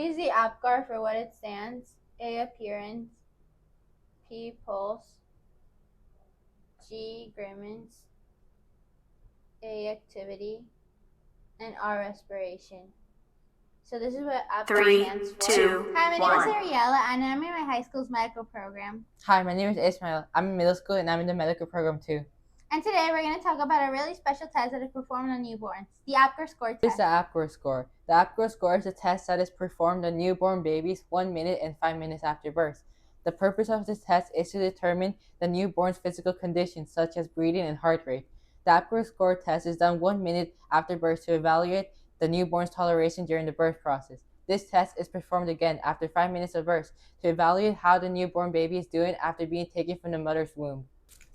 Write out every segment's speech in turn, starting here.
Use the APGAR for what it stands. A, appearance. P, pulse. G, grimace. A, activity. And R, respiration. So this is what APGAR stands for. 3, 2, Hi, my name 1. is Ariela, and I'm in my high school's medical program. Hi, my name is Ismhael. I'm in middle school and I'm in the medical program too. And today we're going to talk about a really special test that is performed on newborns, the APGAR score test. What is the APGAR score? The APGAR score is a test that is performed on newborn babies 1 minute and 5 minutes after birth. The purpose of this test is to determine the newborn's physical conditions such as breathing and heart rate. The APGAR score test is done 1 minute after birth to evaluate the newborn's toleration during the birth process. This test is performed again after 5 minutes of birth to evaluate how the newborn baby is doing after being taken from the mother's womb.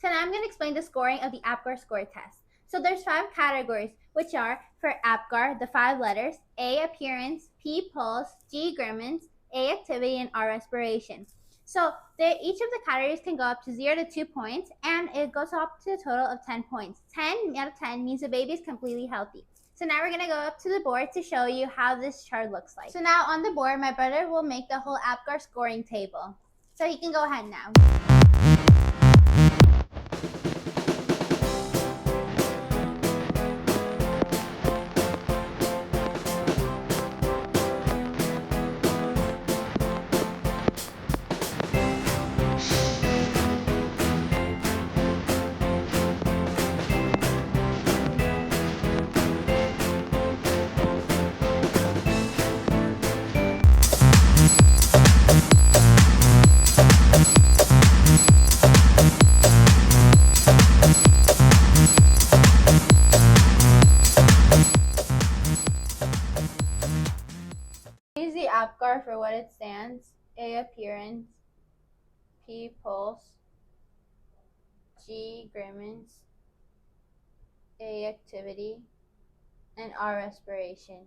So now I'm going to explain the scoring of the APGAR score test. So there's 5 categories, which are for APGAR, the 5 letters, A, appearance, P, pulse, G, grimace, A, activity, and R, respiration. So each of the categories can go up to 0 to 2 points, and it goes up to a total of 10 points. 10 out of 10 means the baby is completely healthy. So now we're going to go up to the board to show you how this chart looks like. So now on the board, my brother will make the whole APGAR scoring table. So he can go ahead now. Use the APGAR for what it stands. A, appearance. P, pulse. G, grimace. A, activity. And R, respiration.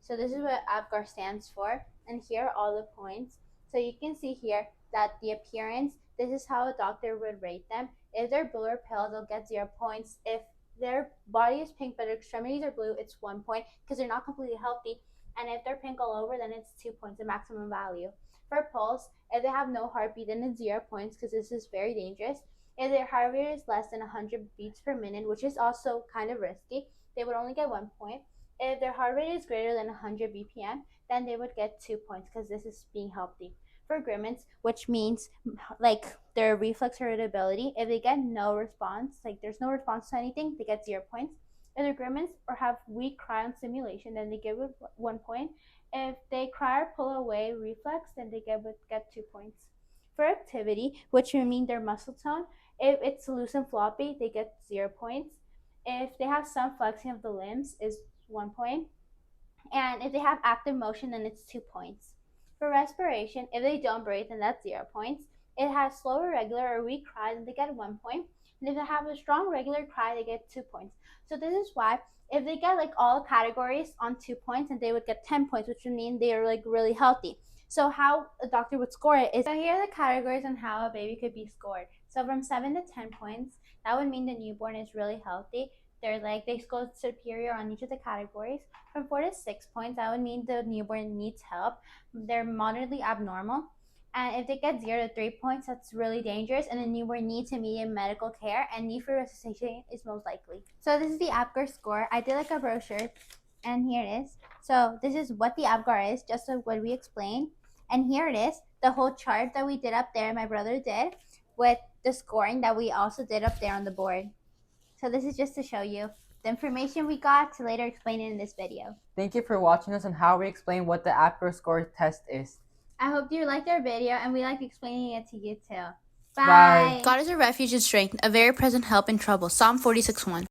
So this is what APGAR stands for. And here are all the points. So you can see here that the appearance, this is how a doctor would rate them. If they're blue or pale, they'll get 0 points. If their body is pink but their extremities are blue, it's 1 point because they're not completely healthy. And if they're pink all over, then it's 2 points, the maximum value. For pulse, if they have no heartbeat, then it's 0 points because this is very dangerous. If their heart rate is less than 100 beats per minute, which is also kind of risky, they would only get 1 point. If their heart rate is greater than 100 BPM, then they would get 2 points because this is being healthy. For grimace, which means like their reflex irritability, if they get no response, like there's no response to anything, they get 0 points. If they grimace or have weak cry on stimulation, then they give it 1 point. If they cry or pull away reflex, then they get 2 points. For activity, which would mean their muscle tone, if it's loose and floppy, they get 0 points. If they have some flexing of the limbs, is 1 point. And if they have active motion, then it's 2 points. For respiration, if they don't breathe, then that's 0 points. If it has slow, irregular, or weak cry, then they get 1 point. And if they have a strong, regular cry, they get 2 points. So this is why if they get like all categories on 2 points, then they would get 10 points, which would mean they are like really healthy. So how a doctor would score it is, so here are the categories on how a baby could be scored. So from 7 to 10 points, that would mean the newborn is really healthy. They score superior on each of the categories. From 4 to 6 points, that would mean the newborn needs help. They're moderately abnormal. And if they get 0 to 3 points, that's really dangerous, and the newborn needs immediate medical care, and need for resuscitation is most likely. So this is the APGAR score. I did like a brochure, and here it is. So this is what the APGAR is, just like what we explained. And here it is, the whole chart that we did up there, my brother did, with the scoring that we also did up there on the board. So this is just to show you the information we got to later explain it in this video. Thank you for watching us on how we explain what the APGAR score test is. I hope you liked our video, and we like explaining it to you too. Bye. God is a refuge and strength, a very present help in trouble. Psalm 46:1.